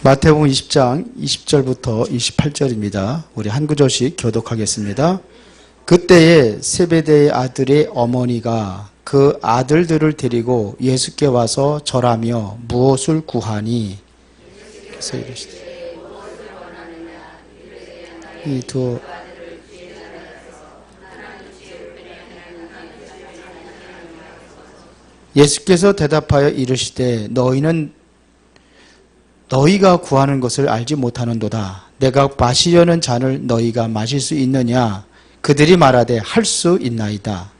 마태복음 20장 20절부터 28절입니다. 우리 한 구절씩 교독하겠습니다. 그때에 세베대의 아들의 어머니가 그 아들들을 데리고 예수께 와서 절하며 무엇을 구하니? 그래서 이르시되 이 두 예수께서 대답하여 이르시되 너희가 구하는 것을 알지 못하는도다. 내가 마시려는 잔을 너희가 마실 수 있느냐? 그들이 말하되 할 수 있나이다.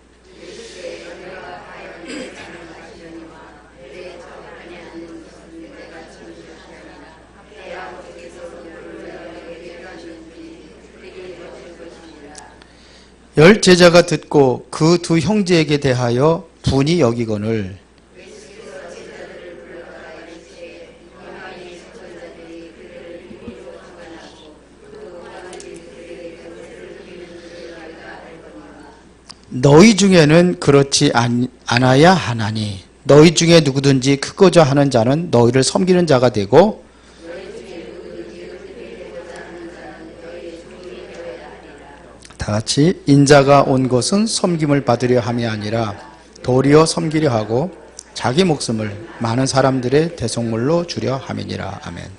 열 제자가 듣고 그 두 형제에게 대하여 분이 여기거늘 너희 중에는 그렇지 않아야 하나니 너희 중에 누구든지 크고자 하는 자는 너희를 섬기는 자가 되고 다 같이 인자가 온 것은 섬김을 받으려 함이 아니라 도리어 섬기려 하고 자기 목숨을 많은 사람들의 대속물로 주려 함이니라. 아멘.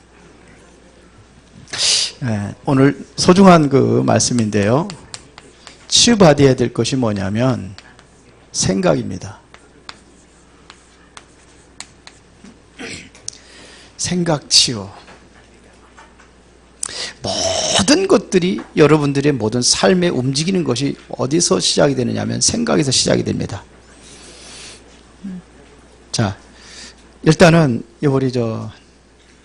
네, 오늘 소중한 그 말씀인데요. 치유받아야 될 것이 뭐냐면 생각입니다. 생각 치유. 모든 것들이 여러분들의 모든 삶에 움직이는 것이 어디서 시작이 되느냐 하면 생각에서 시작이 됩니다. 자, 일단은 우리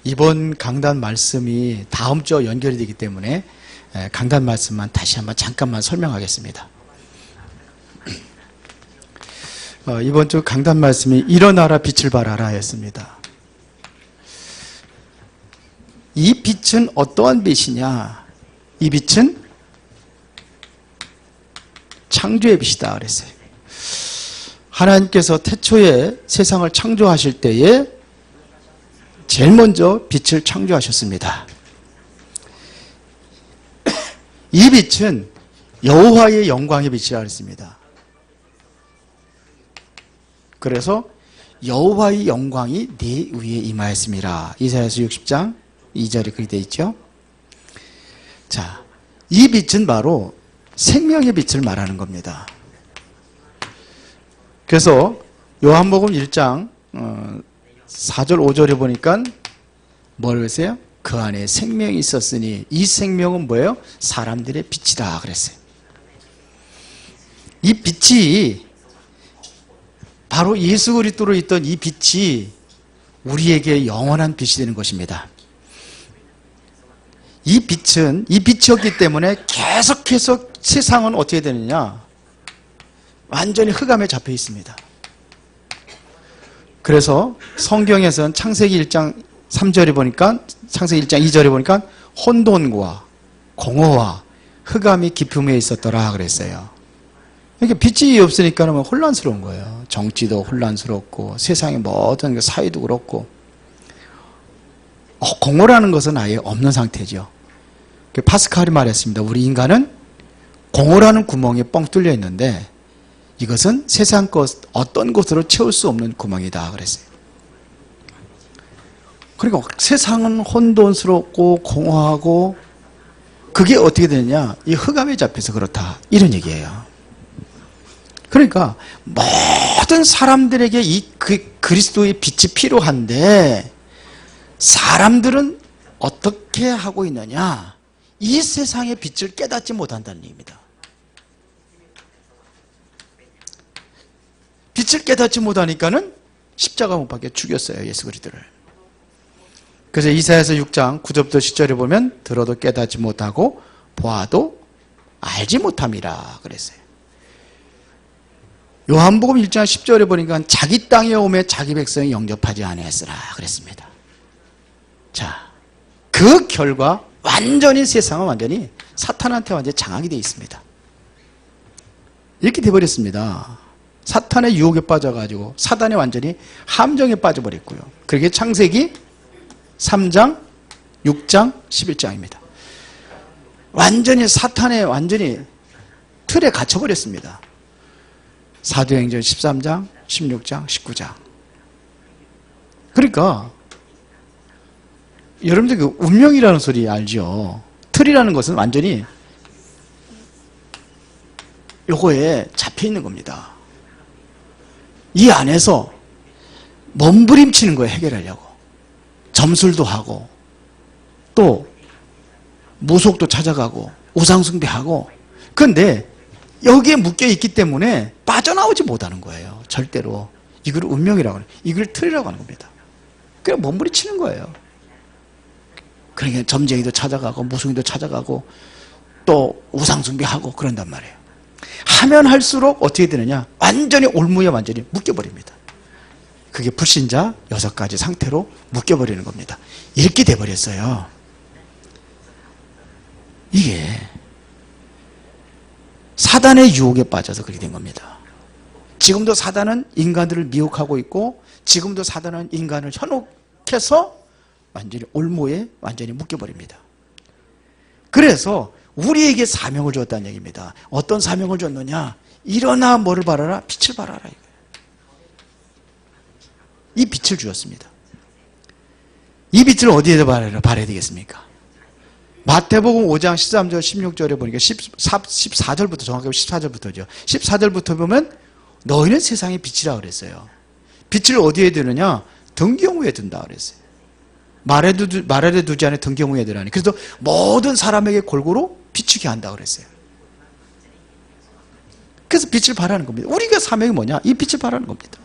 이번 강단 말씀이 다음 주와 연결이 되기 때문에 강단 말씀만 다시 한번 잠깐만 설명하겠습니다. 이번 주 강단 말씀이 일어나라 빛을 발하라 였습니다. 이 빛은 어떠한 빛이냐? 이 빛은 창조의 빛이다 그랬어요. 하나님께서 태초에 세상을 창조하실 때에 제일 먼저 빛을 창조하셨습니다. 이 빛은 여호와의 영광의 빛이라 그랬습니다. 그래서 여호와의 영광이 네 위에 임하였습니다. 이사야서 60장 2절에 그렇게 되어 있죠. 자, 이 빛은 바로 생명의 빛을 말하는 겁니다. 그래서 요한복음 1장 4절 5절에 보니까 뭐라고 했어요? 그 안에 생명이 있었으니 이 생명은 뭐예요? 사람들의 빛이다 그랬어요. 이 빛이 바로 예수 그리스도로 있던 이 빛이 우리에게 영원한 빛이 되는 것입니다. 이 빛은 이 빛이었기 때문에 계속해서 세상은 어떻게 되느냐? 완전히 흑암에 잡혀 있습니다. 그래서 성경에서는 창세기 1장 3절에 보니까 창세기 1장 2절에 보니까 혼돈과 공허와 흑암이 깊음에 있었더라 그랬어요. 그러니까 빛이 없으니까 혼란스러운 거예요. 정치도 혼란스럽고 세상의 모든 사회도 그렇고 공허라는 것은 아예 없는 상태죠. 파스칼이 말했습니다. 우리 인간은 공허라는 구멍에 뻥 뚫려 있는데 이것은 세상 것 어떤 것으로 채울 수 없는 구멍이다 그랬어요. 그러니까 세상은 혼돈스럽고 공허하고 그게 어떻게 되느냐? 이 흑암에 잡혀서 그렇다 이런 얘기예요. 그러니까 모든 사람들에게 이 그리스도의 빛이 필요한데 사람들은 어떻게 하고 있느냐? 이 세상의 빛을 깨닫지 못한다는 얘기입니다. 빛을 깨닫지 못하니까는 십자가 못 박혀 죽였어요. 예수 그리스도를. 그래서 이사야서 6장 9절부터 10절에 보면 들어도 깨닫지 못하고 보아도 알지 못함이라 그랬어요. 요한복음 1장 10절에 보니까 자기 땅에 오매 자기 백성이 영접하지 아니하였으라 그랬습니다. 자, 그 결과 완전히 세상은 완전히 사탄한테 완전히 장악이 되어 있습니다. 이렇게 돼버렸습니다. 사탄의 유혹에 빠져가지고 사단이 완전히 함정에 빠져버렸고요. 그렇게 창세기 3장 6장, 11장입니다. 완전히 사탄의 완전히 틀에 갇혀버렸습니다. 사도행전 13장, 16장, 19장. 그러니까 여러분들 그 운명이라는 소리 알죠? 틀이라는 것은 완전히 요거에 잡혀 있는 겁니다. 이 안에서 몸부림치는 거예요, 해결하려고. 점술도 하고, 또 무속도 찾아가고, 우상숭배하고. 그런데 여기에 묶여 있기 때문에 빠져나오지 못하는 거예요, 절대로. 이걸 운명이라고 하는, 이걸 틀이라고 하는 겁니다. 그냥 몸부림치는 거예요. 그러니까 점쟁이도 찾아가고, 무속인도 찾아가고, 또 우상숭배하고 그런단 말이에요. 하면 할수록 어떻게 되느냐? 완전히 올무에 완전히 묶여버립니다. 그게 불신자 6가지 상태로 묶여버리는 겁니다. 이렇게 돼버렸어요. 이게 사단의 유혹에 빠져서 그렇게 된 겁니다. 지금도 사단은 인간들을 미혹하고 있고, 지금도 사단은 인간을 현혹해서 완전히 올무에 완전히 묶여버립니다. 그래서 우리에게 사명을 줬다는 얘기입니다. 어떤 사명을 줬느냐? 일어나 뭐를 바라라? 빛을 발하라. 이 빛을 주었습니다. 이 빛을 어디에다 발해야 되겠습니까? 마태복음 5장 13절 16절에 보니까 14절부터, 정확하게 14절부터죠. 14절부터 보면 너희는 세상의 빛이라 그랬어요. 빛을 어디에 두느냐? 등경후에 둔다 그랬어요. 말에도 두지 않아 등경후에 두라니. 그래서 모든 사람에게 골고루 비추게 한다 그랬어요. 그래서 빛을 발하는 겁니다. 우리가 사명이 뭐냐? 이 빛을 발하는 겁니다.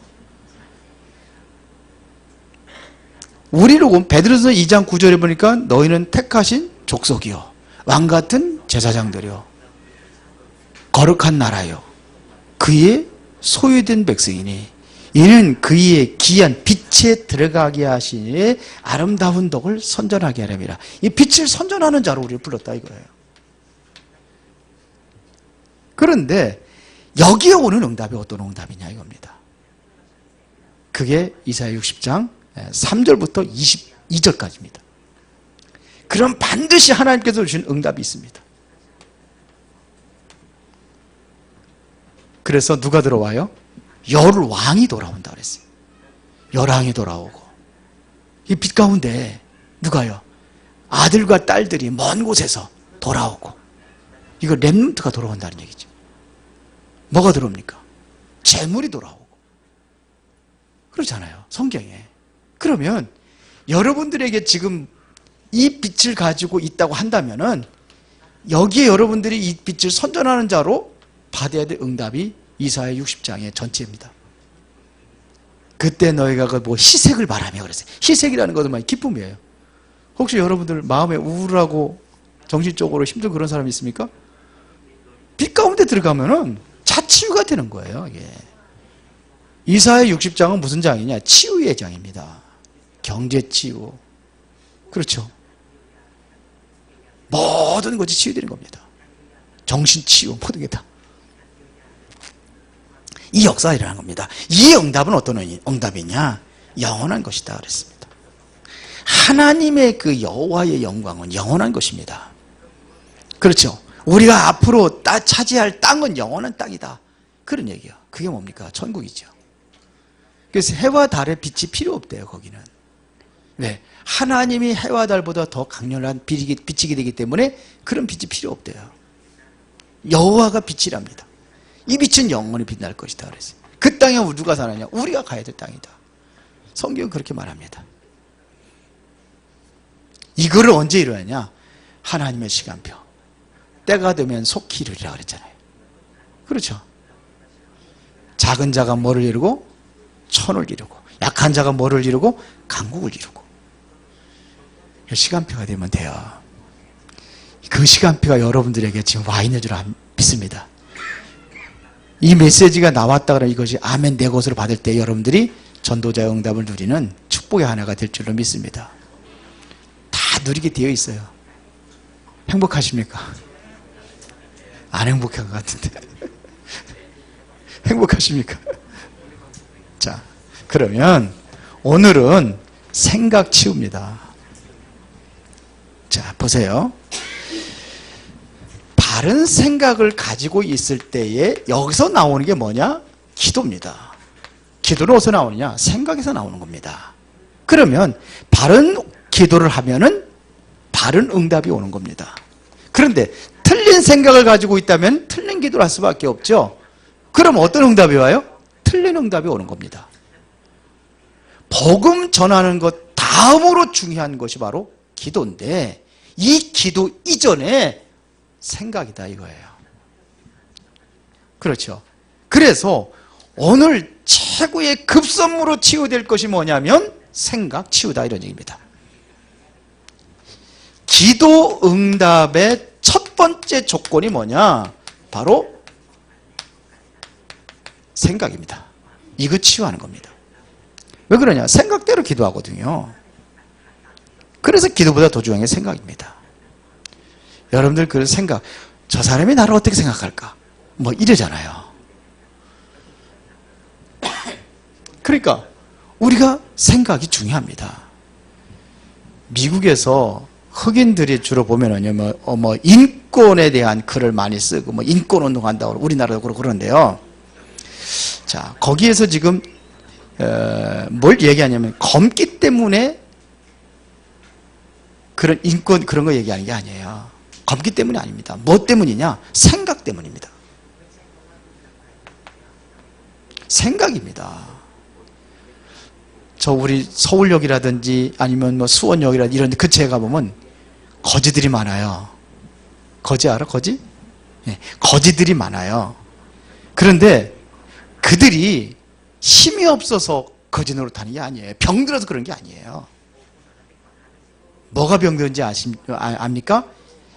우리로 보면 베드로서 2장 9절에 보니까 너희는 택하신 족속이요, 왕같은 제사장들이요, 거룩한 나라요, 그의 소유된 백성이니 이는 그의 귀한 빛에 들어가게 하시니 아름다운 덕을 선전하게 하렵니다. 이 빛을 선전하는 자로 우리를 불렀다 이거예요. 그런데 여기에 오는 응답이 어떤 응답이냐 이겁니다. 그게 이사야 60장 3절부터 22절까지입니다. 그럼 반드시 하나님께서 주신 응답이 있습니다. 그래서 누가 들어와요? 열왕이 돌아온다 그랬어요. 열왕이 돌아오고, 이 빛 가운데 누가요? 아들과 딸들이 먼 곳에서 돌아오고, 이거 렘넌트가 돌아온다는 얘기죠. 뭐가 들어옵니까? 재물이 돌아오고. 그렇잖아요, 성경에. 그러면 여러분들에게 지금 이 빛을 가지고 있다고 한다면은 여기에 여러분들이 이 빛을 선전하는 자로 받아야 될 응답이 이사야 60장의 전체입니다. 그때 너희가 그 뭐 희색을 바라며 그랬어요. 희색이라는 것은 많이 기쁨이에요. 혹시 여러분들 마음에 우울하고 정신적으로 힘든 그런 사람이 있습니까? 빛 가운데 들어가면은 자치유가 되는 거예요, 이게. 이사야 60장은 무슨 장이냐? 치유의 장입니다. 경제치유. 그렇죠. 모든 것이 치유되는 겁니다. 정신치유, 모든 게 다. 이 역사가 일어난 겁니다. 이 응답은 어떤 응답이냐? 영원한 것이다 그랬습니다. 하나님의 그 여호와의 영광은 영원한 것입니다. 그렇죠. 우리가 앞으로 차지할 땅은 영원한 땅이다, 그런 얘기예요. 그게 뭡니까? 천국이죠. 그래서 해와 달의 빛이 필요 없대요, 거기는. 왜? 하나님이 해와 달보다 더 강렬한 빛이 되기 때문에 그런 빛이 필요 없대요. 여호와가 빛이랍니다. 이 빛은 영원히 빛날 것이다 그랬어요. 그 땅에 누가 사느냐? 우리가 가야 될 땅이다. 성경은 그렇게 말합니다. 이거를 언제 이루느냐? 하나님의 시간표. 때가 되면 속히 이루리라 그랬잖아요. 그렇죠. 작은 자가 뭐를 이루고? 천을 이루고, 약한 자가 뭐를 이루고? 강국을 이루고. 시간표가 되면 돼요. 그 시간표가 여러분들에게 지금 와 있는 줄 믿습니다. 이 메시지가 나왔다 그러면 이것이 아멘 내 것으로 받을 때 여러분들이 전도자의 응답을 누리는 축복의 하나가 될 줄로 믿습니다. 다 누리게 되어 있어요. 행복하십니까? 안 행복한 것 같은데. 행복하십니까? 자, 그러면 오늘은 생각 치유입니다. 자, 보세요. 바른 생각을 가지고 있을 때에 여기서 나오는 게 뭐냐? 기도입니다. 기도는 어디서 나오느냐? 생각에서 나오는 겁니다. 그러면 바른 기도를 하면은 바른 응답이 오는 겁니다. 그런데 틀린 생각을 가지고 있다면 틀린 기도를 할 수밖에 없죠. 그럼 어떤 응답이 와요? 틀린 응답이 오는 겁니다. 복음 전하는 것 다음으로 중요한 것이 바로 기도인데 이 기도 이전에 생각이다 이거예요. 그렇죠. 그래서 오늘 최고의 급선무로 치유될 것이 뭐냐면 생각 치유다 이런 얘기입니다. 기도 응답의 첫 번째 조건이 뭐냐? 바로 생각입니다. 이거 치유하는 겁니다. 왜 그러냐? 생각대로 기도하거든요. 그래서 기도보다 더 중요한 게 생각입니다. 여러분들 그 생각, 저 사람이 나를 어떻게 생각할까? 뭐 이러잖아요. 그러니까 우리가 생각이 중요합니다. 미국에서 흑인들이 주로 보면은요, 뭐 인권에 대한 글을 많이 쓰고 뭐 인권 운동한다고 우리나라도 그러고 그러는데요. 자, 거기에서 지금 뭘 얘기하냐면 검기 때문에 그런 인권 그런 거 얘기하는 게 아니에요. 검기 때문이 아닙니다. 뭐 때문이냐? 생각 때문입니다. 생각입니다. 저 우리 서울역이라든지 아니면 뭐 수원역이라든지 이런 데 근처에 가보면 거지들이 많아요. 거지 알아? 거지? 네, 거지들이 많아요. 그런데 그들이 힘이 없어서 거지 노릇하는 게 아니에요. 병들어서 그런 게 아니에요. 뭐가 병드는지 압니까?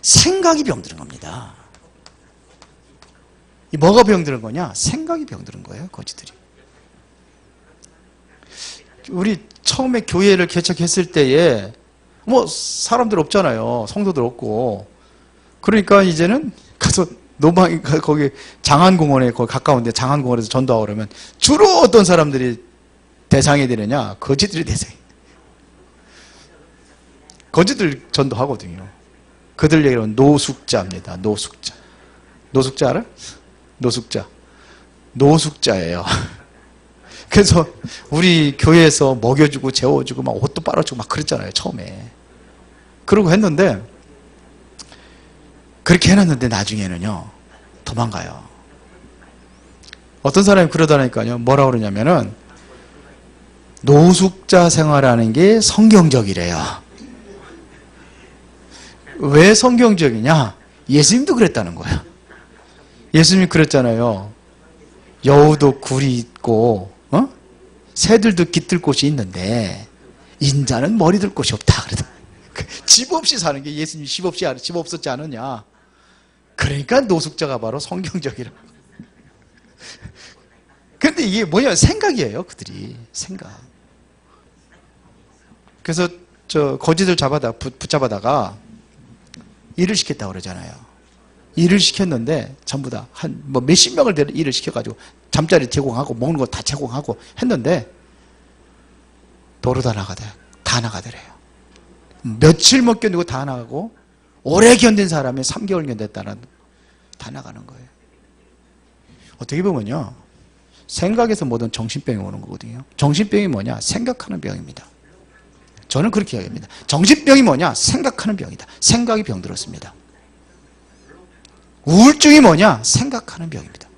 생각이 병드는 겁니다. 뭐가 병드는 거냐? 생각이 병드는 거예요, 거지들이. 우리 처음에 교회를 개척했을 때에 뭐 사람들 없잖아요. 성도들 없고. 그러니까 이제는 가서 노방 거기 장안공원에 거기 가까운데 장안공원에서 전도하고 그러면 주로 어떤 사람들이 대상이 되느냐? 거지들이 대상이. 거지들 전도하거든요. 그들 얘기는 노숙자입니다. 노숙자. 노숙자 알아? 노숙자. 노숙자예요. 그래서 우리 교회에서 먹여주고 재워주고 막 옷도 빨아주고 막 그랬잖아요. 처음에. 그러고 했는데 그렇게 해놨는데 나중에는요. 도망가요. 어떤 사람이 그러다니까요. 뭐라 그러냐면은 노숙자 생활하는 게 성경적이래요. 왜 성경적이냐? 예수님도 그랬다는 거예요. 예수님이 그랬잖아요. 여우도 굴이 있고 새들도 깃들 곳이 있는데 인자는 머리 들 곳이 없다. 그러더라고요. 집 없이 사는 게 예수님이 집 없었지 않느냐. 그러니까 노숙자가 바로 성경적이라고. 그런데 이게 뭐냐? 생각이에요. 그들이. 생각. 그래서 저 거지들 붙잡아다가 일을 시켰다고 그러잖아요. 일을 시켰는데 전부 다 한 뭐 몇십 명을 일을 시켜가지고 잠자리 제공하고 먹는 거 다 제공하고 했는데 도로 다 나가더래요. 며칠 못 견디고 다 나가고 오래 견딘 사람이 3개월 견뎠다는 다 나가는 거예요. 어떻게 보면요. 생각에서 모든 정신병이 오는 거거든요. 정신병이 뭐냐? 생각하는 병입니다. 저는 그렇게 이야기합니다. 정신병이 뭐냐? 생각하는 병이다. 생각이 병들었습니다. 우울증이 뭐냐? 생각하는 병입니다.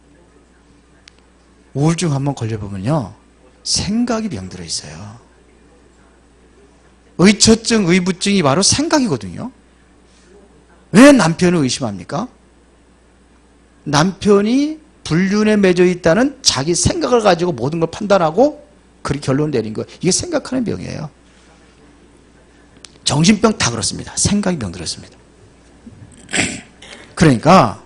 우울증 한번 걸려보면요. 생각이 병들어 있어요. 의처증, 의부증이 바로 생각이거든요. 왜 남편을 의심합니까? 남편이 불륜에 맺어 있다는 자기 생각을 가지고 모든 걸 판단하고 그렇게 결론 내린 거예요. 이게 생각하는 병이에요. 정신병 다 그렇습니다. 생각이 병들었습니다. 그러니까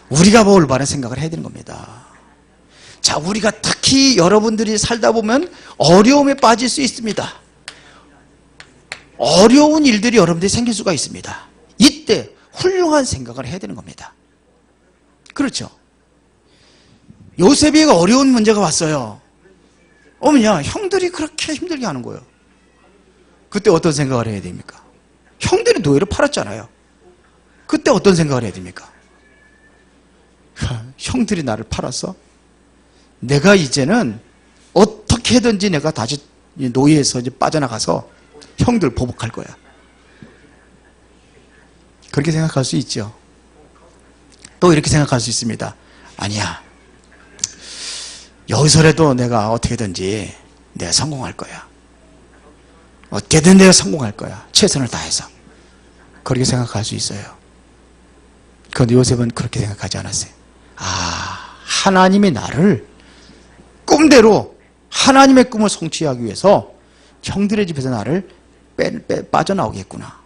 우리가 올바른 생각을 해야 되는 겁니다. 자, 우리가 특히 여러분들이 살다 보면 어려움에 빠질 수 있습니다. 어려운 일들이 여러분들이 생길 수가 있습니다. 이때 훌륭한 생각을 해야 되는 겁니다. 그렇죠? 요셉에게 어려운 문제가 왔어요. 어머냐, 형들이 그렇게 힘들게 하는 거예요. 그때 어떤 생각을 해야 됩니까? 형들이 노예로 팔았잖아요. 그때 어떤 생각을 해야 됩니까? 형들이 나를 팔았어? 내가 이제는 어떻게든지 내가 다시 노예에서 이제 빠져나가서 형들 보복할 거야. 그렇게 생각할 수 있죠. 또 이렇게 생각할 수 있습니다. 아니야. 여기서라도 내가 어떻게든지 내가 성공할 거야. 어떻게든 내가 성공할 거야. 최선을 다해서. 그렇게 생각할 수 있어요. 그런데 요셉은 그렇게 생각하지 않았어요. 아, 하나님이 나를 꿈대로 하나님의 꿈을 성취하기 위해서 형들의 집에서 나를 빠져나오겠구나.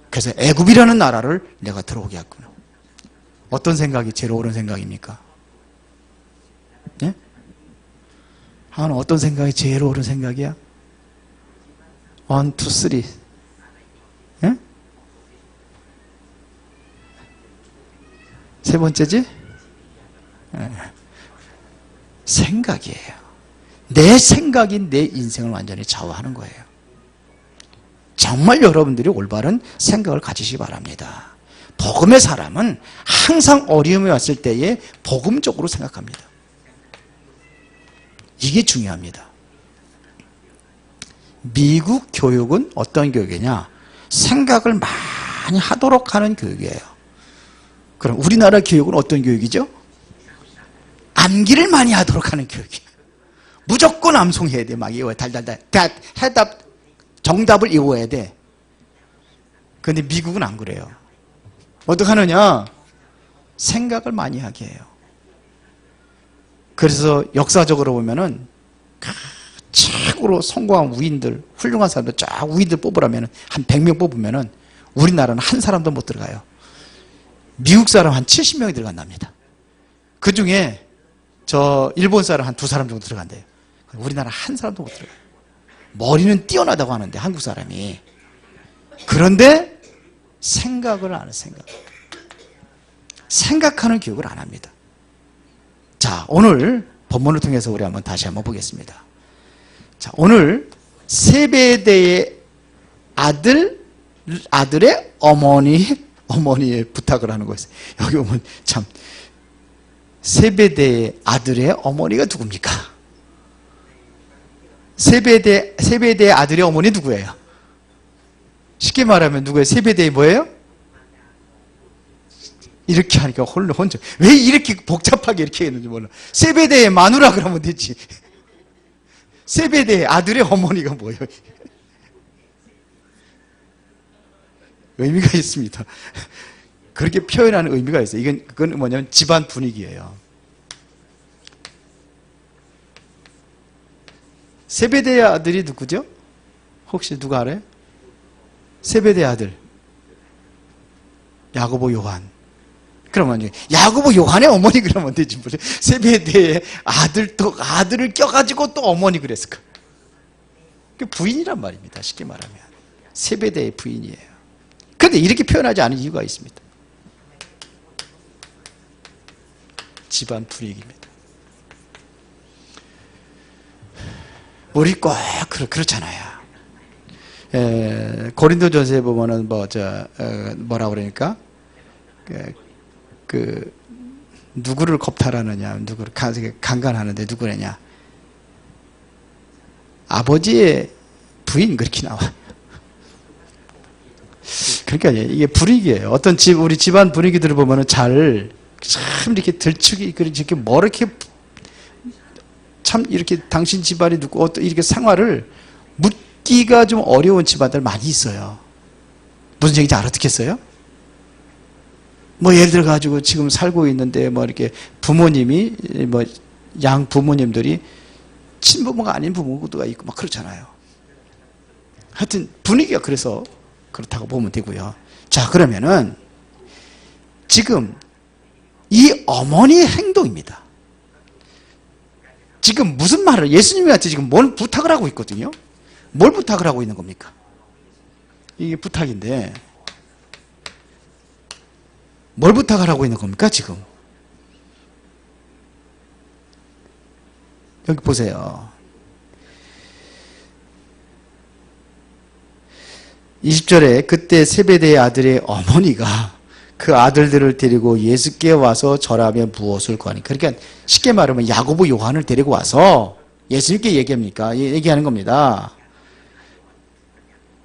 그래서 애굽이라는 나라를 내가 들어오게 했구나. 어떤 생각이 제일 옳은 생각입니까? 예? 하나는 어떤 생각이 제일 옳은 생각이야? 1, 2, 3. 예? 세 번째지? 예. 생각이에요. 내 생각이 내 인생을 완전히 좌우하는 거예요. 정말 여러분들이 올바른 생각을 가지시기 바랍니다. 복음의 사람은 항상 어려움이 왔을 때에 복음적으로 생각합니다. 이게 중요합니다. 미국 교육은 어떤 교육이냐? 생각을 많이 하도록 하는 교육이에요. 그럼 우리나라 교육은 어떤 교육이죠? 암기를 많이 하도록 하는 교육이에요. 무조건 암송해야 돼. 막 이거 달달달. 해답, 정답을 외워야 돼. 그런데 미국은 안 그래요. 어떻게 하느냐? 생각을 많이 하게 해요. 그래서 역사적으로 보면은 최고로 성공한 우인들, 훌륭한 사람들 쫙 우인들 뽑으라면 한 100명 뽑으면은 우리나라는 한 사람도 못 들어가요. 미국 사람 한 70명이 들어간답니다. 그 중에 저 일본 사람 한 2사람 정도 들어간대요. 우리나라 한 사람도 못 들어가요. 머리는 뛰어나다고 하는데 한국 사람이. 그런데 생각을 안 해요. 생각하는 교육을 안 합니다. 자, 오늘 본문을 통해서 우리 다시 한번 보겠습니다. 자, 오늘 세베대의 아들의 어머니의 부탁을 하는 거예요. 여기 보면 참 세베대의 아들의 어머니가 누굽니까? 세베대의 아들의 어머니 누구예요? 쉽게 말하면 누구예요? 세베대의 뭐예요? 이렇게 하니까 혼자 왜 이렇게 복잡하게 이렇게 했는지 몰라. 세베대의 마누라 그러면 되지. 세베대의 아들의 어머니가 뭐예요? 의미가 있습니다. 그렇게 표현하는 의미가 있어요. 그건 뭐냐면 집안 분위기예요. 세베대의 아들이 누구죠? 혹시 누가 알아요? 세베대의 아들 야고보 요한. 그러면 야고보 요한의 어머니 그러면 되지 뭐. 세베대의 아들을 껴가지고 또 어머니 그랬을까? 부인이란 말입니다. 쉽게 말하면 세베대의 부인이에요. 그런데 이렇게 표현하지 않은 이유가 있습니다. 집안 분위기입니다. 우리 꼭 그렇잖아요. 고린도전서에 보면은 뭐라 그러니까 누구를 겁탈하느냐, 누구를 강간하는데 누구냐? 아버지의 부인 그렇게 나와. 그러니까 이게 분위기예요. 어떤 우리 집안 분위기들을 보면은 참 이렇게 들추기 이렇게 뭐 이렇게 참 이렇게 당신 집안이 누구 어떤 이렇게 생활을 묻기가 좀 어려운 집안들 많이 있어요. 무슨 얘기인지 알아듣겠어요? 뭐 예를 들어 가지고 지금 살고 있는데 뭐 이렇게 부모님이 뭐 양 부모님들이 친부모가 아닌 부모가 있고 막 그렇잖아요. 하여튼 분위기가 그래서 그렇다고 보면 되고요. 자, 그러면은 지금 이 어머니의 행동입니다. 지금 무슨 말을 예수님한테 지금 뭘 부탁을 하고 있거든요. 뭘 부탁을 하고 있는 겁니까? 이게 부탁인데 뭘 부탁을 하고 있는 겁니까 지금? 여기 보세요. 20절에 그때 세베대의 아들의 어머니가 그 아들들을 데리고 예수께 와서 절하며 무엇을 구하니까. 그러니까 쉽게 말하면 야고보 요한을 데리고 와서 예수님께 얘기합니까? 얘기하는 겁니다.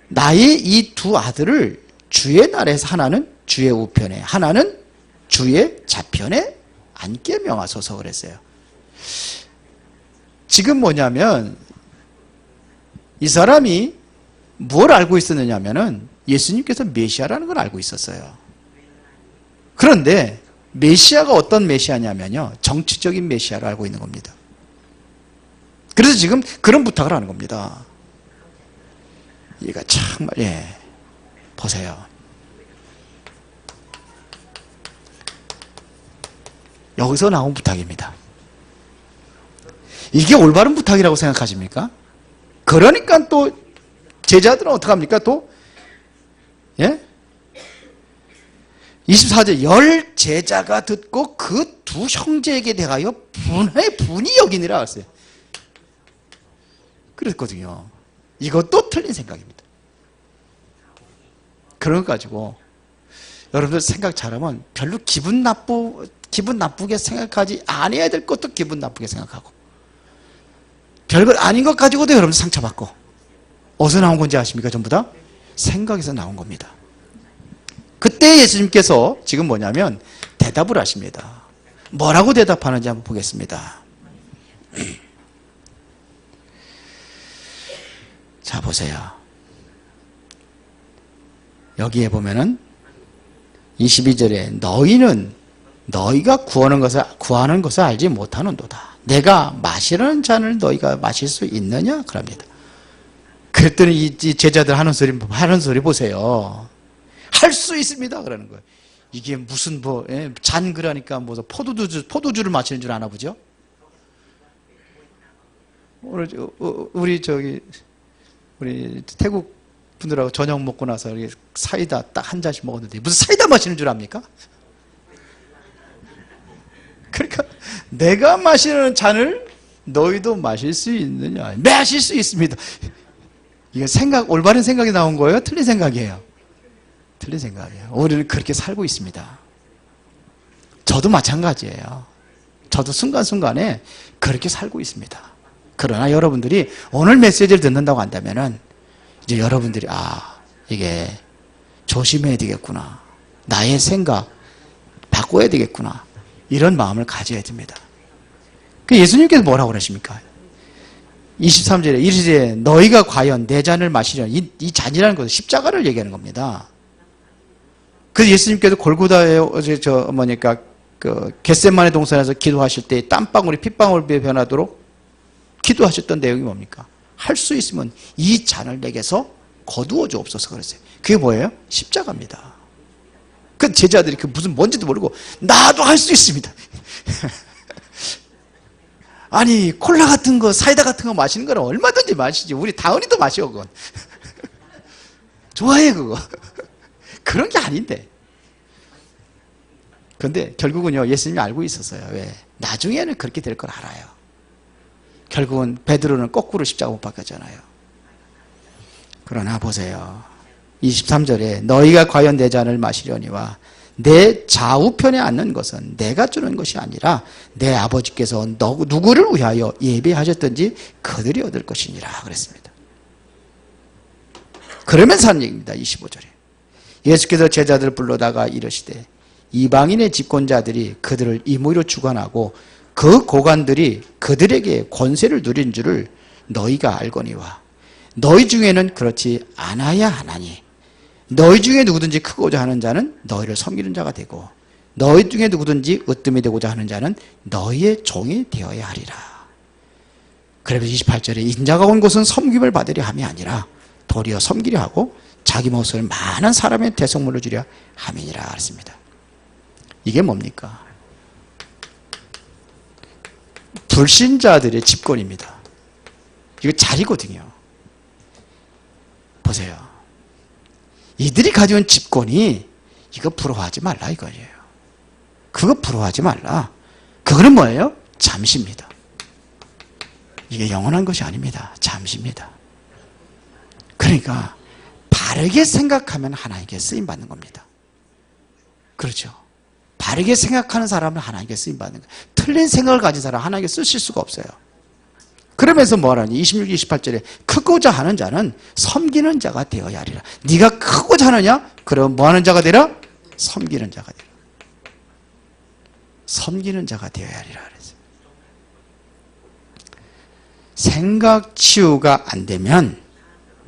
나의 이 두 아들을 주의 나라에서 하나는 주의 우편에 하나는 주의 좌편에 앉게 명하소서 그랬어요. 지금 뭐냐면 이 사람이 뭘 알고 있었느냐면은 예수님께서 메시아라는 걸 알고 있었어요. 그런데 메시아가 어떤 메시아냐면요, 정치적인 메시아를 알고 있는 겁니다. 그래서 지금 그런 부탁을 하는 겁니다. 얘가 정말, 보세요. 여기서 나온 부탁입니다. 이게 올바른 부탁이라고 생각하십니까? 그러니까 또 제자들은 어떡합니까? 또 24절 열 제자가 듣고 그 두 형제에게 대하여 분이 여기니라 했어요. 그랬거든요. 이것도 틀린 생각입니다. 그런 거 가지고 여러분들 생각 잘하면 별로 기분 나쁘게 생각하지 안 해야 될 것도 기분 나쁘게 생각하고, 별것 아닌 것 가지고도 여러분 상처받고. 어디서 나온 건지 아십니까? 전부 다 생각에서 나온 겁니다. 그때 예수님께서 지금 뭐냐면 대답을 하십니다. 뭐라고 대답하는지 한번 보겠습니다. 자, 보세요. 여기에 보면은 22절에 너희는 너희가 구하는 것을 알지 못하는도다. 내가 마시려는 잔을 너희가 마실 수 있느냐? 그럽니다. 그랬더니 이 제자들 하는 소리 보세요. 할 수 있습니다. 그러는 거예요. 이게 무슨 잔 그러니까 포도주를 마시는 줄 아나 보죠? 오늘 우리 태국 분들하고 저녁 먹고 나서 사이다 딱 한 잔씩 먹었는데 무슨 사이다 마시는 줄 압니까? 그러니까 내가 마시는 잔을 너희도 마실 수 있느냐? 마실 수 있습니다. 이거 올바른 생각이 나온 거예요? 틀린 생각이에요? 틀린 생각이에요. 우리는 그렇게 살고 있습니다. 저도 마찬가지예요. 저도 순간순간에 그렇게 살고 있습니다. 그러나 여러분들이 오늘 메시지를 듣는다고 한다면은 이제 여러분들이 이게 조심해야 되겠구나. 나의 생각 바꿔야 되겠구나. 이런 마음을 가져야 됩니다. 그 예수님께서 뭐라고 그러십니까? 23절에 이르시되 너희가 과연 내 잔을 마시려니 이 잔이라는 것은 십자가를 얘기하는 겁니다. 그래서 예수님께서 골고다에 겟세마네 동산에서 기도하실 때 땀방울이 핏방울로 변하도록 기도하셨던 내용이 뭡니까? 할 수 있으면 이 잔을 내게서 거두어 주옵소서 그랬어요. 그게 뭐예요? 십자가입니다. 그 제자들이 무슨 뭔지도 모르고 나도 할 수 있습니다. 아니 콜라 같은 거 사이다 같은 거 마시는 거는 얼마든지 마시지. 우리 다은이도 마셔 그건. 좋아해 그거. 그런 게 아닌데. 그런데 결국은요 예수님이 알고 있었어요. 왜? 나중에는 그렇게 될 걸 알아요. 결국은 베드로는 거꾸로 십자가 못 박혔잖아요. 그러나 보세요. 23절에 너희가 과연 내 잔을 마시려니와 내 좌우편에 앉는 것은 내가 주는 것이 아니라 내 아버지께서 누구를 위하여 예비하셨든지 그들이 얻을 것이니라 그랬습니다. 그러면서 하는 얘기입니다. 25절에 예수께서 제자들을 불러다가 이르시되 이방인의 집권자들이 그들을 임의로 주관하고 그 고관들이 그들에게 권세를 누린 줄을 너희가 알거니와 너희 중에는 그렇지 않아야 하나니 너희 중에 누구든지 크고자 하는 자는 너희를 섬기는 자가 되고 너희 중에 누구든지 으뜸이 되고자 하는 자는 너희의 종이 되어야 하리라. 그래서 28절에 인자가 온 곳은 섬김을 받으려 함이 아니라 도리어 섬기려 하고 자기 몫을 많은 사람의 대속물로 주려 함이니라 그랬습니다. 이게 뭡니까? 불신자들의 집권입니다. 이거 자리거든요. 보세요. 이들이 가져온 집권이 이거 부러워하지 말라 이거예요. 그거 부러워하지 말라. 그거는 뭐예요? 잠시입니다. 이게 영원한 것이 아닙니다. 잠시입니다. 그러니까 바르게 생각하면 하나님께 쓰임받는 겁니다. 그렇죠. 바르게 생각하는 사람은 하나님께 쓰임받는 거예요. 틀린 생각을 가진 사람은 하나님께 쓰실 수가 없어요. 그러면서 뭐라니? 26, 28절에 크고자 하는 자는 섬기는 자가 되어야 하리라. 네가 크고자 하느냐? 그럼 뭐 하는 자가 되라? 섬기는 자가 되라. 섬기는 자가 되어야 하리라 그랬어요. 생각 치유가 안 되면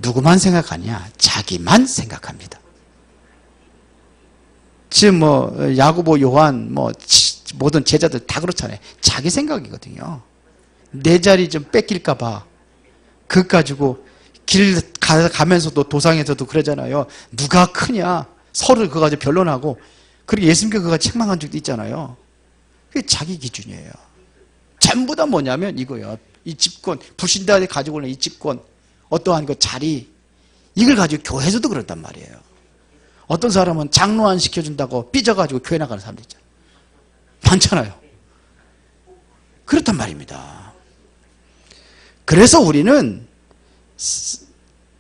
누구만 생각하냐? 자기만 생각합니다. 지금 야고보, 요한, 모든 제자들 다 그렇잖아요. 자기 생각이거든요. 내 자리 좀 뺏길까봐. 그것 가지고 길 가면서도 도상에서도 그러잖아요. 누가 크냐? 서로 그거 가지고 변론하고. 그리고 예수님께 그거 책망한 적도 있잖아요. 그게 자기 기준이에요. 전부 다 뭐냐면 이거예요. 이 집권, 불신자들이 가지고 있는 이 집권, 어떠한 그 자리, 이걸 가지고 교회에서도 그런단 말이에요. 어떤 사람은 장로 안 시켜준다고 삐져가지고 교회 나가는 사람도 있잖아요. 많잖아요. 그렇단 말입니다. 그래서 우리는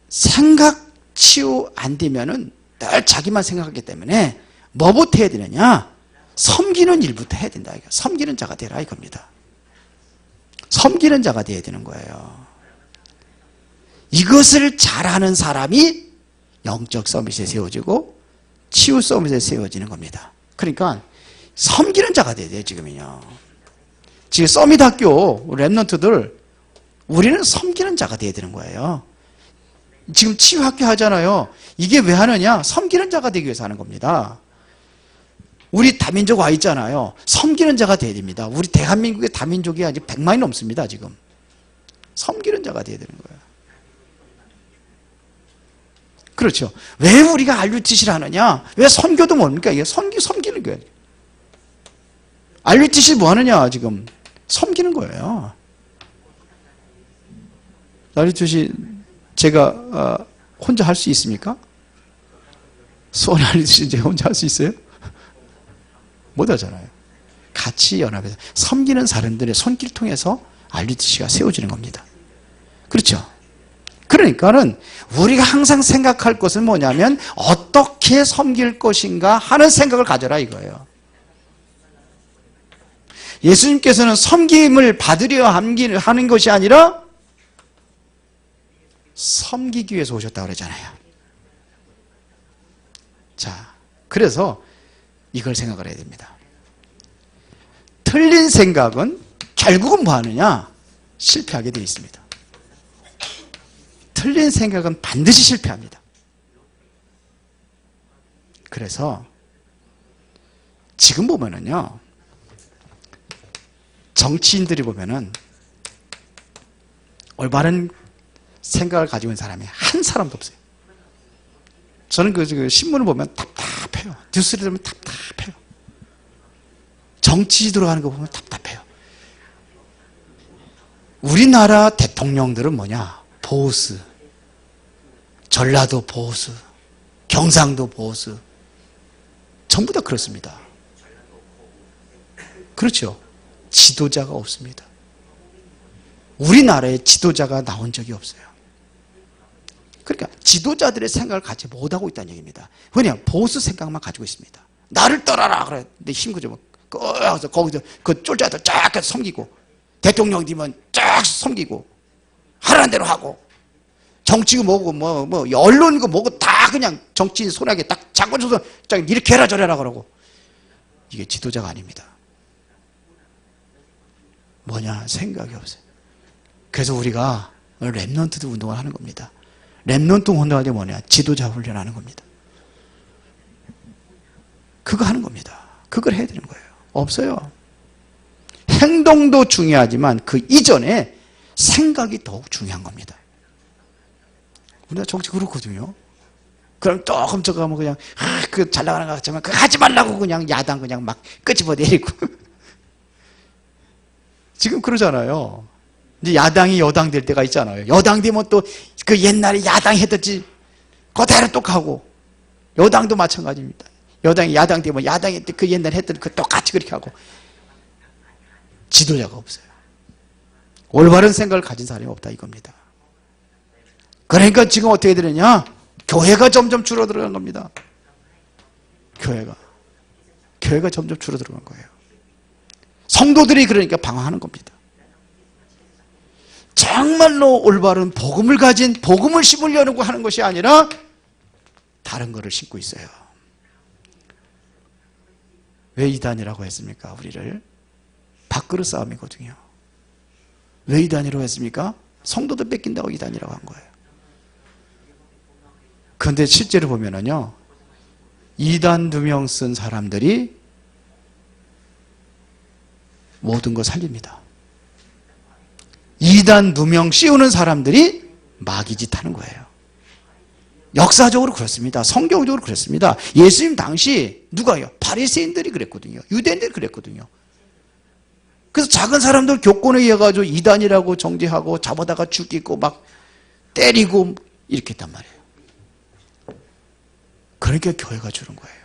생각 치유 안 되면은 늘 자기만 생각하기 때문에 뭐부터 해야 되느냐? 섬기는 일부터 해야 된다. 섬기는 자가 되라 이겁니다. 섬기는 자가 되어야 되는 거예요. 이것을 잘하는 사람이 영적 서밋에 세워지고 치유 서밋에 세워지는 겁니다. 그러니까 섬기는 자가 돼야 돼요. 지금은요. 지금 서밋 학교 랩런트들 우리는 섬기는 자가 돼야 되는 거예요. 지금 치유 학교 하잖아요. 이게 왜 하느냐? 섬기는 자가 되기 위해서 하는 겁니다. 우리 다민족 와 있잖아요. 섬기는 자가 돼야 됩니다. 우리 대한민국의 다민족이 아직 100만이 넘습니다. 지금 섬기는 자가 돼야 되는 거예요. 그렇죠. 왜 우리가 RUTC를 하느냐? 왜 선교도 뭡니까? 이게 섬기는 거예요. RUTC 뭐 하느냐? 지금 섬기는 거예요. RUTC 제가 혼자 할 수 있습니까? 수원 RUTC 제가 혼자 할 수 있어요? 못 하잖아요. 같이 연합해서 섬기는 사람들의 손길 통해서 RUTC가 세워지는 겁니다. 그렇죠. 그러니까는 우리가 항상 생각할 것은 뭐냐면 어떻게 섬길 것인가 하는 생각을 가져라 이거예요. 예수님께서는 섬김을 받으려 하는 것이 아니라 섬기기 위해서 오셨다고 그러잖아요. 자, 그래서 이걸 생각을 해야 됩니다. 틀린 생각은 결국은 뭐 하느냐? 실패하게 되어 있습니다. 틀린 생각은 반드시 실패합니다. 그래서 지금 보면은요, 정치인들이 보면은 올바른 생각을 가지고 있는 사람이 한 사람도 없어요. 저는 그 신문을 보면 답답해요. 뉴스를 들으면 답답해요. 정치 들어가는 거 보면 답답해요. 우리나라 대통령들은 뭐냐? 보수, 전라도 보수, 경상도 보수, 전부 다 그렇습니다. 그렇죠. 지도자가 없습니다. 우리나라에 지도자가 나온 적이 없어요. 그러니까 지도자들의 생각을 갖지 못하고 있다는 얘기입니다. 그냥 보수 생각만 가지고 있습니다. 나를 떠나라 그래. 내 힘그죠. 거기서 그 쫄자들 쫙 섬기고, 대통령 되면 쫙 섬기고, 하라는 대로 하고, 정치고 뭐고 언론이고 뭐고 다 그냥 정치인 손아귀에 딱 잡아줘서 딱 이렇게 해라 저래라 그러고. 이게 지도자가 아닙니다. 뭐냐? 생각이 없어요. 그래서 우리가 랩런트 운동을 하는 겁니다. 랩런트 운동할 때 뭐냐? 지도자 훈련하는 겁니다. 그거 하는 겁니다. 그걸 해야 되는 거예요. 없어요. 행동도 중요하지만 그 이전에 생각이 더욱 중요한 겁니다. 우리가 정치 그렇거든요. 그럼 또 깜짝하면 그냥 그 잘 나가는 것 같지만 그거 하지 말라고 그냥 야당 그냥 막 끄집어 내리고 지금 그러잖아요. 이제 야당이 여당 될 때가 있잖아요. 여당 되면 또 그 옛날에 야당 했듯이 그대로 또 가고, 여당도 마찬가지입니다. 여당이 야당 되면 야당이 그 옛날에 했던 그 똑같이 그렇게 하고. 지도자가 없어요. 올바른 생각을 가진 사람이 없다 이겁니다. 그러니까 지금 어떻게 되느냐? 교회가 점점 줄어들어간 겁니다. 교회가 점점 줄어들어간 거예요. 성도들이 그러니까 방황하는 겁니다. 정말로 올바른 복음을 가진, 복음을 심으려고 하는 것이 아니라 다른 거를 심고 있어요. 왜 이단이라고 했습니까? 우리를 밥그릇 싸움이거든요. 왜 이단이라고 했습니까? 성도들 뺏긴다고 이단이라고 한 거예요. 그런데 실제로 보면은요, 이단 2명 쓴 사람들이 모든 거 살립니다. 이단 2명 씌우는 사람들이 마귀짓 하는 거예요. 역사적으로 그렇습니다. 성경적으로 그렇습니다. 예수님 당시 누가요? 바리새인들이 그랬거든요. 유대인들이 그랬거든요. 그래서 작은 사람들 교권에 의해 가지고 이단이라고 정죄하고 잡아다가 죽이고 막 때리고 이렇게 했단 말이에요. 그러니까 교회가 주는 거예요.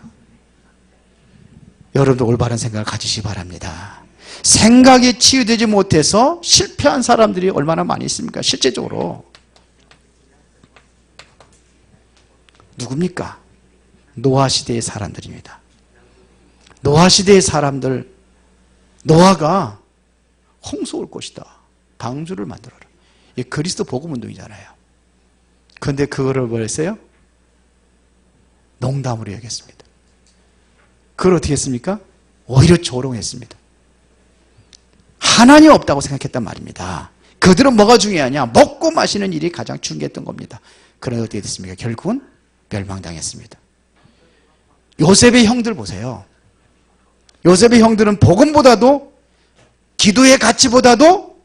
여러분도 올바른 생각을 가지시기 바랍니다. 생각이 치유되지 못해서 실패한 사람들이 얼마나 많이 있습니까? 실제적으로. 누굽니까? 노아 시대의 사람들입니다. 노아 시대의 사람들, 노아가 홍수 올 것이다, 방주를 만들어라. 이 그리스도 복음 운동이잖아요. 그런데 그거를 뭐 했어요? 농담으로 여겼습니다. 그걸 어떻게 했습니까? 오히려 조롱했습니다. 하나님 없다고 생각했단 말입니다. 그들은 뭐가 중요하냐? 먹고 마시는 일이 가장 중요했던 겁니다. 그런데 어떻게 됐습니까? 결국은 멸망당했습니다. 요셉의 형들 보세요. 요셉의 형들은 복음보다도, 기도의 가치보다도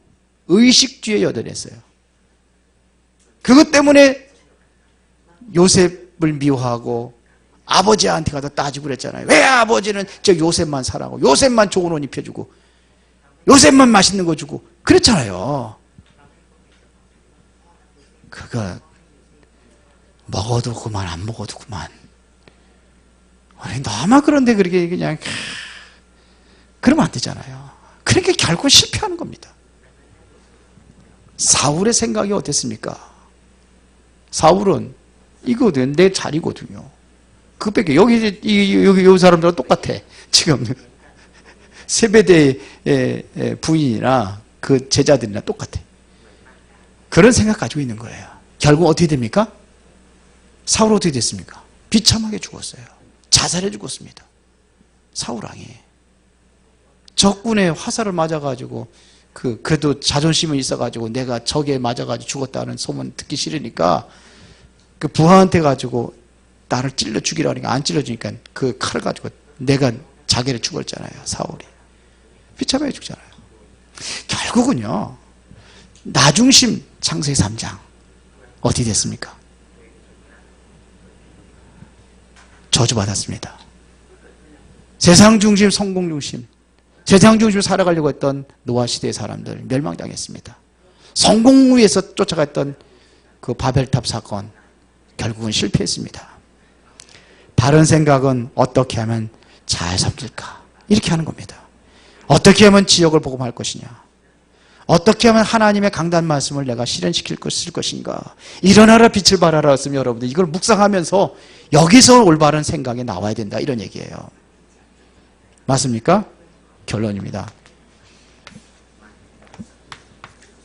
의식주의에 여전했어요. 그것 때문에 요셉을 미워하고 아버지한테 가서 따지고 그랬잖아요. 왜 아버지는 저 요셉만 사랑하고, 요셉만 좋은 옷 입혀주고, 요셉만 맛있는 거 주고 그랬잖아요. 그거 먹어도 그만, 안 먹어도 그만. 너무 그런데 그렇게 그냥 그러면 안 되잖아요. 그러니까 결국 실패하는 겁니다. 사울의 생각이 어땠습니까? 사울은 이거든, 내 자리거든요. 그밖에 여기 이 사람들은 똑같아. 지금 세베대의 부인이나 그 제자들이나 똑같아. 그런 생각 가지고 있는 거예요. 결국 어떻게 됩니까? 사울 어떻게 됐습니까? 비참하게 죽었어요. 자살해 죽었습니다. 사울왕이 적군의 화살을 맞아가지고 그래도 자존심은 있어가지고 내가 적에 맞아가지고 죽었다는 소문 듣기 싫으니까 그 부하한테 가지고 나를 찔러 죽이라 하니까 안 찔러주니까 그 칼을 가지고 내가 자기를 죽었잖아요. 사울이 비참하게 죽잖아요. 결국은요, 나중심. 창세기 3장 어떻게 됐습니까? 저주받았습니다. 세상 중심, 성공 중심, 세상 중심으로 살아가려고 했던 노아 시대의 사람들 멸망당했습니다. 성공 위해서 쫓아갔던 그 바벨탑 사건 결국은 실패했습니다. 바른 생각은 어떻게 하면 잘 섬길까? 이렇게 하는 겁니다. 어떻게 하면 지역을 복음할 것이냐? 어떻게 하면 하나님의 강단 말씀을 내가 실현시킬 것인가? 일어나라 빛을 발하라 했으면 여러분들 이걸 묵상하면서 여기서 올바른 생각이 나와야 된다, 이런 얘기예요. 맞습니까? 결론입니다.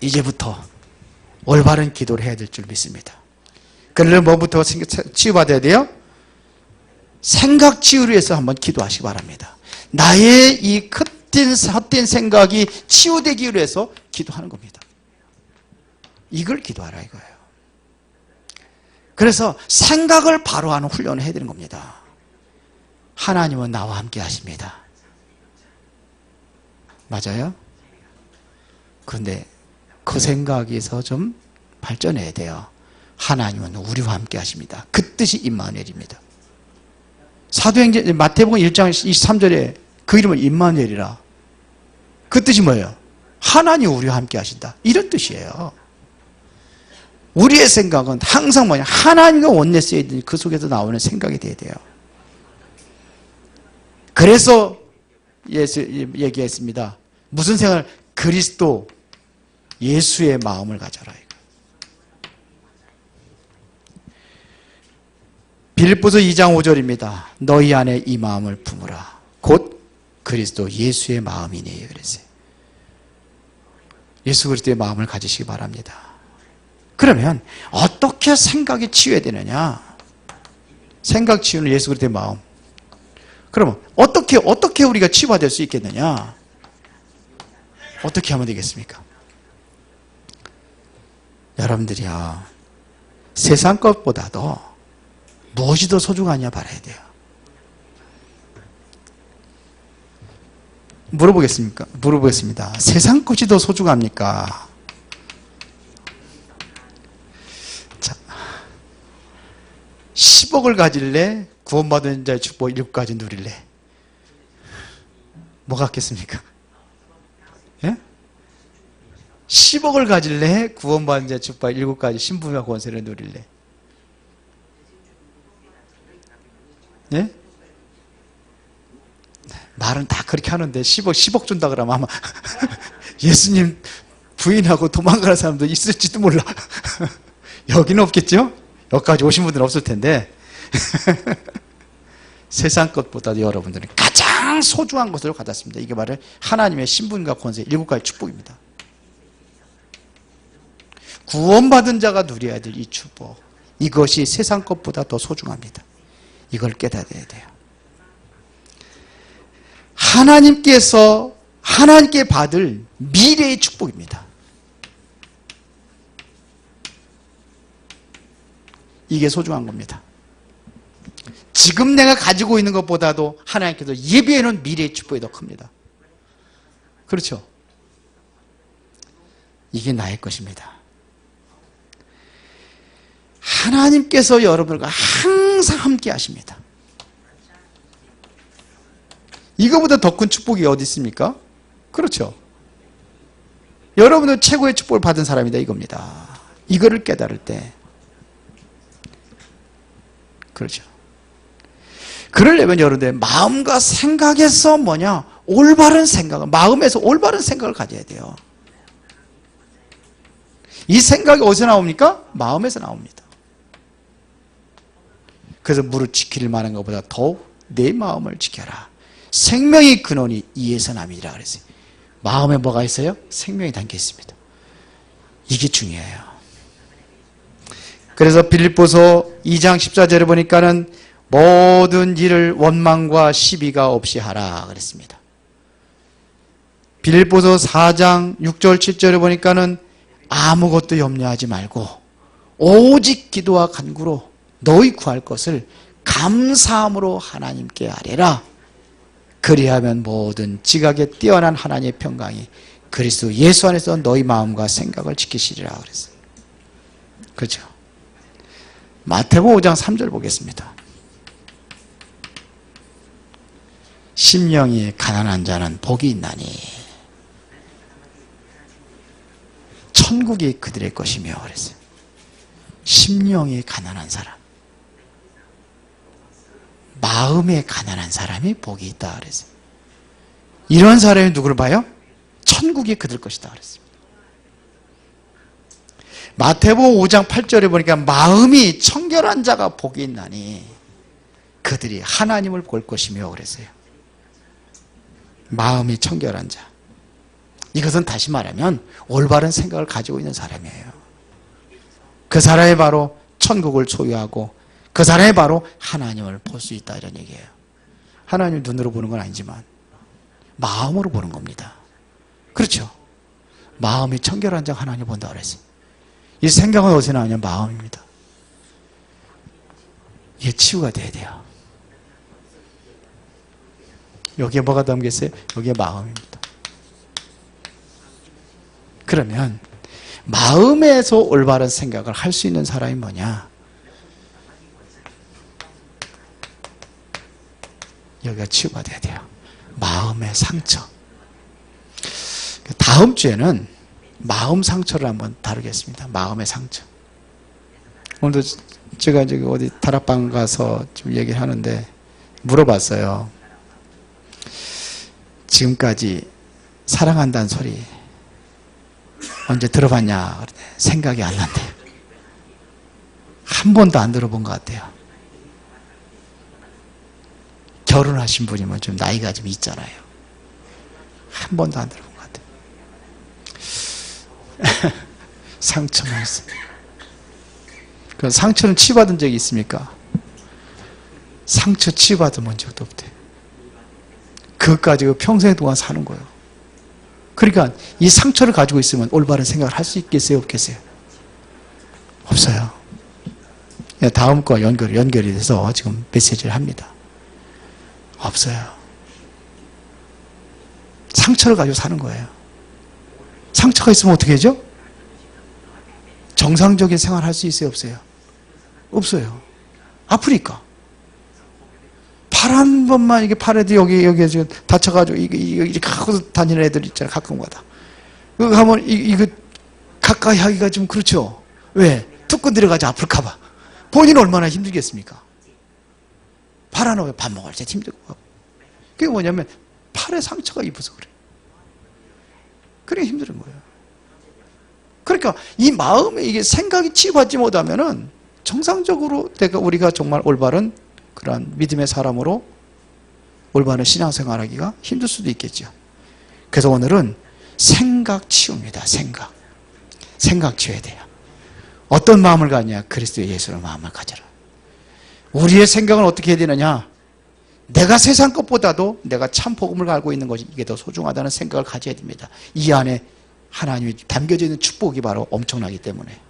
이제부터 올바른 기도를 해야 될 줄 믿습니다. 그러려면 뭐부터 치유받아야 돼요? 생각 치유를 위해서 한번 기도하시기 바랍니다. 나의 이 헛된 생각이 치유되기 위해서 기도하는 겁니다. 이걸 기도하라 이거예요. 그래서 생각을 바로 하는 훈련을 해야 되는 겁니다. 하나님은 나와 함께 하십니다. 맞아요? 그런데 그 생각에서 좀 발전해야 돼요. 하나님은 우리와 함께 하십니다. 그 뜻이 임마누엘입니다. 사도행전 마태복음 1장 23절에 그 이름은 임마누엘이라. 그 뜻이 뭐예요? 하나님 우리와 함께 하신다, 이런 뜻이에요. 우리의 생각은 항상 뭐냐? 하나님과 원내스에 있는 그 속에서 나오는 생각이 돼야 돼요. 그래서 예수 얘기했습니다. 무슨 생각을? 그리스도 예수의 마음을 가져라. 빌립보서 2장 5절입니다. 너희 안에 이 마음을 품으라. 곧 그리스도 예수의 마음이니. 그랬어요. 예수 그리스도의 마음을 가지시기 바랍니다. 그러면 어떻게 생각이 치유해야 되느냐? 생각 치유는 예수 그리스도의 마음. 그러면 어떻게 우리가 치유가 될 수 있겠느냐? 어떻게 하면 되겠습니까? 여러분들이요, 세상 것보다도 무엇이 더 소중하냐 말아야 돼요. 물어보겠습니다. 세상 것이 더 소중합니까? 자, 10억을 가질래? 구원받은 자의 축복 7가지 누릴래? 뭐 같겠습니까? 예? 10억을 가질래? 구원받은 자의 축복 7가지 신분과 권세를 누릴래? 예? 말은 다 그렇게 하는데 10억 준다 그러면 아마 예수님 부인하고 도망가는 사람도 있을지도 몰라. 여기는 없겠죠? 여기까지 오신 분들은 없을 텐데 세상 것보다도 여러분들은 가장 소중한 것을 가졌습니다. 이게 바로 하나님의 신분과 권세 7가지 축복입니다. 구원받은 자가 누려야 될 이 축복, 이것이 세상 것보다 더 소중합니다. 이걸 깨달아야 돼요. 하나님께 받을 미래의 축복입니다. 이게 소중한 겁니다. 지금 내가 가지고 있는 것보다도 하나님께서 예비해 놓은 미래의 축복이 더 큽니다. 그렇죠? 이게 나의 것입니다. 하나님께서 여러분과 항상 함께 하십니다. 이거보다 더 큰 축복이 어디 있습니까? 그렇죠. 여러분은 최고의 축복을 받은 사람이다 이겁니다. 이거를 깨달을 때. 그렇죠. 그러려면 여러분들 마음과 생각에서 올바른 생각을, 마음에서 올바른 생각을 가져야 돼요. 이 생각이 어디서 나옵니까? 마음에서 나옵니다. 그래서 무릇 지킬 만한 것보다 더욱 내 마음을 지켜라. 생명의 근원이 이에서 남이라 그랬어요. 마음에 뭐가 있어요? 생명이 담겨 있습니다. 이게 중요해요. 그래서 빌립보서 2장 14절에 보니까는 모든 일을 원망과 시비가 없이 하라 그랬습니다. 빌립보서 4장 6절 7절에 보니까는 아무것도 염려하지 말고 오직 기도와 간구로 너희 구할 것을 감사함으로 하나님께 아뢰라. 그리하면 모든 지각에 뛰어난 하나님의 평강이 그리스도 예수 안에서 너희 마음과 생각을 지키시리라 그랬어요. 그렇죠? 마태복음 5장 3절 보겠습니다. 심령이 가난한 자는 복이 있나니 천국이 그들의 것이며 그랬어요. 심령이 가난한 사람, 마음에 가난한 사람이 복이 있다 그랬어요. 이런 사람이 누구를 봐요? 천국이 그들 것이다 그랬습니다. 마태복음 5장 8절에 보니까 마음이 청결한 자가 복이 있나니 그들이 하나님을 볼 것이며 그랬어요. 마음이 청결한 자, 이것은 다시 말하면 올바른 생각을 가지고 있는 사람이에요. 그 사람이 바로 천국을 소유하고 그 사람이 바로 하나님을 볼 수 있다 이런 얘기예요. 하나님 눈으로 보는 건 아니지만 마음으로 보는 겁니다. 그렇죠? 마음이 청결한 자 하나님 본다 그랬어요. 이 생각은 어디서 나오냐? 마음입니다. 이게 치유가 돼야 돼요. 여기에 뭐가 담겼어요? 여기에 마음입니다. 그러면 마음에서 올바른 생각을 할 수 있는 사람이 뭐냐? 여기가 치유가 돼야 돼요. 마음의 상처. 다음 주에는 마음 상처를 한번 다루겠습니다. 마음의 상처. 오늘도 제가 어디 다락방 가서 좀 얘기를 하는데 물어봤어요. 지금까지 사랑한다는 소리 언제 들어봤냐? 그랬더니 생각이 안 난대요. 한 번도 안 들어본 것 같아요. 결혼하신 분이면 좀 나이가 좀 있잖아요. 한 번도 안 들어본 것 같아요. 상처만 있어요. 그 상처는 치유받은 적이 있습니까? 상처 치유받은 적도 없대. 그것 가지고 평생 동안 사는 거예요. 그러니까 이 상처를 가지고 있으면 올바른 생각을 할 수 있겠어요? 없겠어요? 없어요. 다음 거와 연결이 돼서 지금 메시지를 합니다. 없어요. 상처를 가지고 사는 거예요. 상처가 있으면 어떻게 하죠? 정상적인 생활을 할 수 있어요? 없어요? 없어요. 아프니까. 팔 한 번만 이게 팔에도 여기 지금 다쳐가지고 이렇게 하고 다니는 애들 있잖아요. 가끔가다. 그거 하면 이거 가까이 하기가 좀 그렇죠. 왜? 툭 건드려가지고 아플까봐. 본인은 얼마나 힘들겠습니까? 팔 하나 밥 먹을 때 힘들고. 그게 뭐냐면 팔에 상처가 입어서 그래. 그래 힘든 거예요. 그러니까 이 마음에 이게 생각이 치유받지 못하면은 정상적으로 우리가 정말 올바른 그러한 믿음의 사람으로 올바른 신앙생활하기가 힘들 수도 있겠죠. 그래서 오늘은 생각 치유입니다. 생각 치유해야 돼요. 어떤 마음을 갖냐? 그리스도 예수의 마음을 가져라. 우리의 생각은 어떻게 해야 되느냐? 내가 세상 것보다도 내가 참 복음을 알고 있는 것이 이게 더 소중하다는 생각을 가져야 됩니다. 이 안에 하나님이 담겨져 있는 축복이 바로 엄청나기 때문에.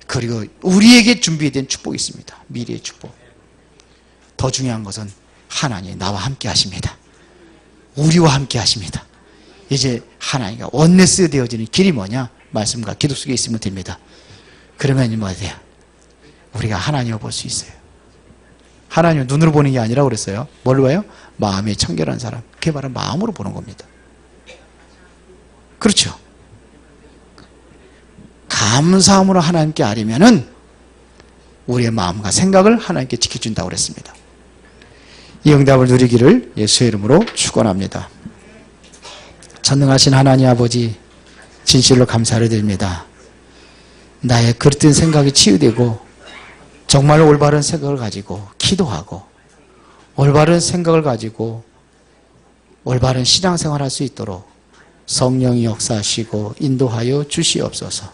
그리고 우리에게 준비된 축복이 있습니다. 미래의 축복. 더 중요한 것은 하나님이 나와 함께 하십니다. 우리와 함께 하십니다. 이제 하나님과 원네스 되어지는 길이 뭐냐? 말씀과 기도 속에 있으면 됩니다. 그러면 뭐가 돼요? 우리가 하나님을 볼 수 있어요. 하나님을 눈으로 보는 게 아니라 그랬어요. 뭘로 봐요? 마음이 청결한 사람. 그게 바로 마음으로 보는 겁니다. 그렇죠. 감사함으로 하나님께 아뢰면은 우리의 마음과 생각을 하나님께 지켜준다고 그랬습니다. 이 응답을 누리기를 예수의 이름으로 축원합니다. 전능하신 하나님 아버지, 진실로 감사를 드립니다. 나의 그릇된 생각이 치유되고 정말 올바른 생각을 가지고 기도하고 올바른 생각을 가지고 올바른 신앙생활을 할 수 있도록 성령이 역사하시고 인도하여 주시옵소서.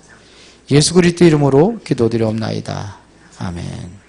예수 그리스도 이름으로 기도드리옵나이다. 아멘.